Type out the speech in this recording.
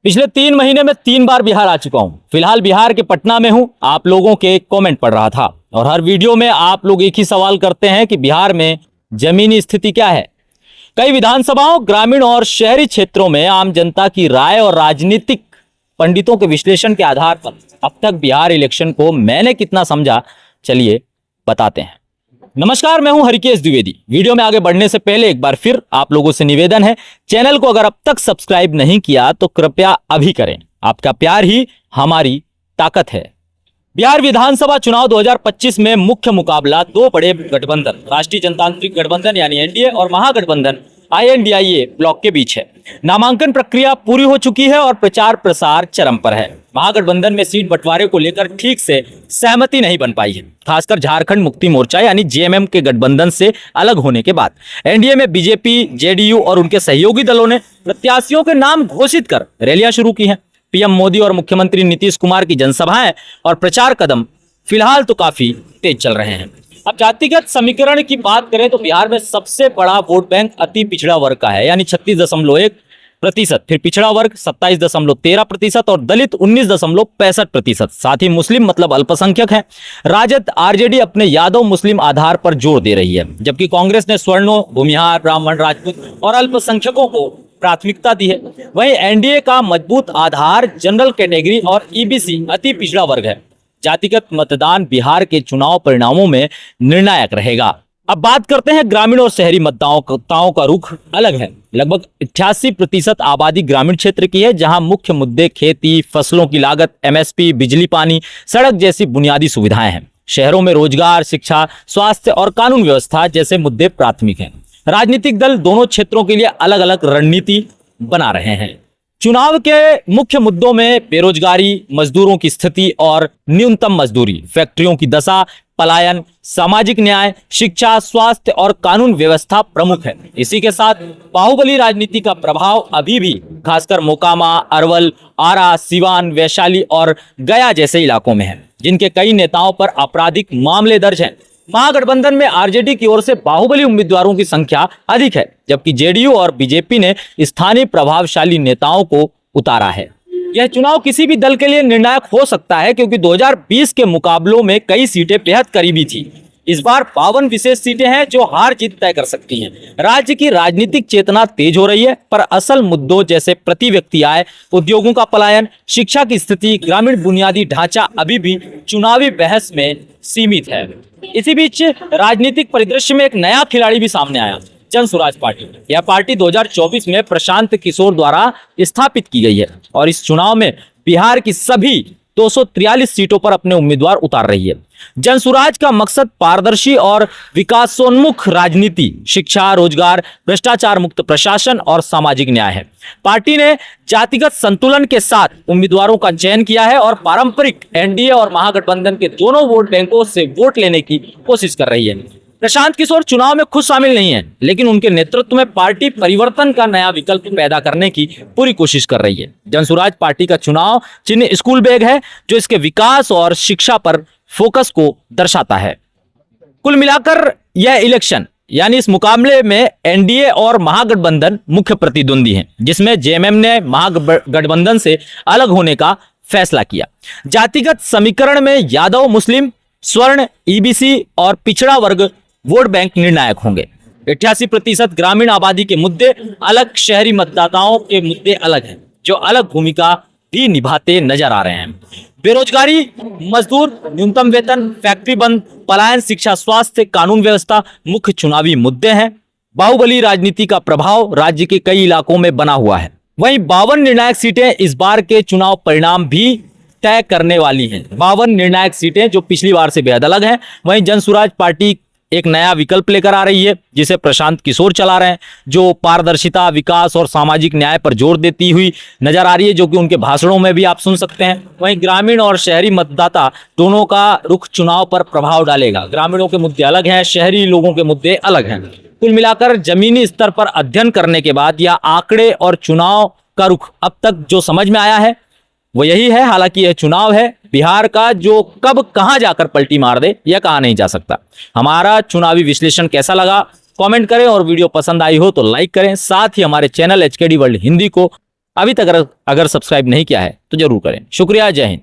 पिछले 3 महीने में 3 बार बिहार आ चुका हूं। फिलहाल बिहार के पटना में हूं। आप लोगों के कमेंट पढ़ रहा था और हर वीडियो में आप लोग एक ही सवाल करते हैं कि बिहार में जमीनी स्थिति क्या है। कई विधानसभाओं, ग्रामीण और शहरी क्षेत्रों में आम जनता की राय और राजनीतिक पंडितों के विश्लेषण के आधार पर अब तक बिहार इलेक्शन को मैंने कितना समझा, चलिए बताते हैं। नमस्कार, मैं हूं हरिकेश द्विवेदी। वीडियो में आगे बढ़ने से पहले एक बार फिर आप लोगों से निवेदन है, चैनल को अगर अब तक सब्सक्राइब नहीं किया तो कृपया अभी करें। आपका प्यार ही हमारी ताकत है। बिहार विधानसभा चुनाव 2025 में मुख्य मुकाबला दो बड़े गठबंधन, राष्ट्रीय जनतांत्रिक गठबंधन यानी एनडीए और महागठबंधन INDIA ब्लॉक के बीच है। नामांकन प्रक्रिया पूरी हो चुकी है और प्रचार प्रसार चरम पर है। महागठबंधन में सीट बंटवारे को लेकर ठीक से सहमति नहीं बन पाई है, खासकर झारखंड मुक्ति मोर्चा यानी JMM के गठबंधन से अलग होने के बाद। एनडीए में बीजेपी, JDU और उनके सहयोगी दलों ने प्रत्याशियों के नाम घोषित कर रैलियां शुरू की हैं। पीएम मोदी और मुख्यमंत्री नीतीश कुमार की जनसभाएं और प्रचार कदम फिलहाल तो काफी तेज चल रहे हैं। अब जातिगत समीकरण की बात करें तो बिहार में सबसे बड़ा वोट बैंक अति पिछड़ा वर्ग का है यानी 36.1%, फिर पिछड़ा वर्ग 27.13% और दलित 19.65%। साथ ही मुस्लिम मतलब अल्पसंख्यक हैं। राजद RJD अपने यादव मुस्लिम आधार पर जोर दे रही है, जबकि कांग्रेस ने सवर्णों, भूमिहार, ब्राह्मण, राजपूत और अल्पसंख्यकों को प्राथमिकता दी है। वहीं एनडीए का मजबूत आधार जनरल कैटेगरी और EBC अति पिछड़ा वर्ग है। जातिगत मतदान बिहार के चुनाव परिणामों में निर्णायक रहेगा। अब बात करते हैं ग्रामीण और शहरी मतदाताओं का रुख अलग है। लगभग 88% आबादी ग्रामीण क्षेत्र की है, जहां मुख्य मुद्दे खेती, फसलों की लागत, MSP, बिजली, पानी, सड़क जैसी बुनियादी सुविधाएं हैं। शहरों में रोजगार, शिक्षा, स्वास्थ्य और कानून व्यवस्था जैसे मुद्दे प्राथमिक हैं। राजनीतिक दल दोनों क्षेत्रों के लिए अलग अलग रणनीति बना रहे हैं। चुनाव के मुख्य मुद्दों में बेरोजगारी, मजदूरों की स्थिति और न्यूनतम मजदूरी, फैक्ट्रियों की दशा, पलायन, सामाजिक न्याय, शिक्षा, स्वास्थ्य और कानून व्यवस्था प्रमुख है। इसी के साथ बाहुबली राजनीति का प्रभाव अभी भी खासकर मोकामा, अरवल, आरा, सिवान, वैशाली और गया जैसे इलाकों में है, जिनके कई नेताओं पर आपराधिक मामले दर्ज हैं। महागठबंधन में RJD की ओर से बाहुबली उम्मीदवारों की संख्या अधिक है, जबकि JDU और बीजेपी ने स्थानीय प्रभावशाली नेताओं को उतारा है। यह चुनाव किसी भी दल के लिए निर्णायक हो सकता है, क्योंकि 2020 के मुकाबलों में कई सीटें बेहद करीबी थी। इस बार 52 विशेष सीटें हैं जो हार जीत तय कर सकती हैं। राज्य की राजनीतिक चेतना तेज हो रही है, पर असल मुद्दों जैसे प्रति व्यक्ति आय, उद्योगों का पलायन, शिक्षा की स्थिति, ग्रामीण बुनियादी ढांचा अभी भी चुनावी बहस में सीमित है। इसी बीच राजनीतिक परिदृश्य में एक नया खिलाड़ी भी सामने आया, जन सुराज पार्टी। यह पार्टी 2024 में प्रशांत किशोर द्वारा स्थापित की गई है और इस चुनाव में बिहार की सभी 243 सीटों पर अपने उम्मीदवार उतार रही है। जन सुराज का मकसद पारदर्शी और विकासोन्मुख राजनीति, शिक्षा, रोजगार, भ्रष्टाचार मुक्त प्रशासन और सामाजिक न्याय है। पार्टी ने जातिगत संतुलन के साथ उम्मीदवारों का चयन किया है और पारंपरिक एनडीए और महागठबंधन के दोनों वोट बैंकों से वोट लेने की कोशिश कर रही है। प्रशांत किशोर चुनाव में खुद शामिल नहीं है, लेकिन उनके नेतृत्व में पार्टी परिवर्तन का नया विकल्प पैदा करने की पूरी कोशिश कर रही है। जनसुराज पार्टी का चुनाव चिन्ह स्कूल बैग है, जो इसके विकास और शिक्षा पर फोकस को दर्शाता है। कुल मिलाकर यह इलेक्शन यानी इस मुकाबले में एनडीए और महागठबंधन मुख्य प्रतिद्वंदी हैं, जिसमें JMM ने महागठबंधन से अलग होने का फैसला किया। जातिगत समीकरण में यादव, मुस्लिम, स्वर्ण, EBC और पिछड़ा वर्ग वोट बैंक निर्णायक होंगे। 88% ग्रामीण आबादी के मुद्दे अलग, शहरी मतदाताओं के मुद्दे अलग हैं, जो अलग भूमिका भी निभाते नजर आ रहे हैं। बेरोजगारी, मजदूर, न्यूनतम वेतन, फैक्ट्री बंद, पलायन, शिक्षा, स्वास्थ्य, कानून व्यवस्था मुख्य चुनावी मुद्दे हैं। बाहुबली राजनीति का प्रभाव राज्य के कई इलाकों में बना हुआ है। वहीं 52 निर्णायक सीटें इस बार के चुनाव परिणाम भी तय करने वाली हैं। 52 निर्णायक सीटें जो पिछली बार से बेहद अलग हैं। वहीं जनसुराज पार्टी एक नया विकल्प लेकर आ रही है, जिसे प्रशांत किशोर चला रहे हैं, जो पारदर्शिता, विकास और सामाजिक न्याय पर जोर देती हुई नजर आ रही है, जो कि उनके भाषणों में भी आप सुन सकते हैं। वहीं ग्रामीण और शहरी मतदाता दोनों का रुख चुनाव पर प्रभाव डालेगा। ग्रामीणों के मुद्दे अलग हैं, शहरी लोगों के मुद्दे अलग हैं। कुल मिलाकर जमीनी स्तर पर अध्ययन करने के बाद यह आंकड़े और चुनाव का रुख अब तक जो समझ में आया है वो यही है। हालांकि यह चुनाव है बिहार का, जो कब कहां जाकर पलटी मार दे यह कहा नहीं जा सकता। हमारा चुनावी विश्लेषण कैसा लगा कमेंट करें और वीडियो पसंद आई हो तो लाइक करें। साथ ही हमारे चैनल HKD वर्ल्ड हिंदी को अभी तक अगर सब्सक्राइब नहीं किया है तो जरूर करें। शुक्रिया, जय हिंद।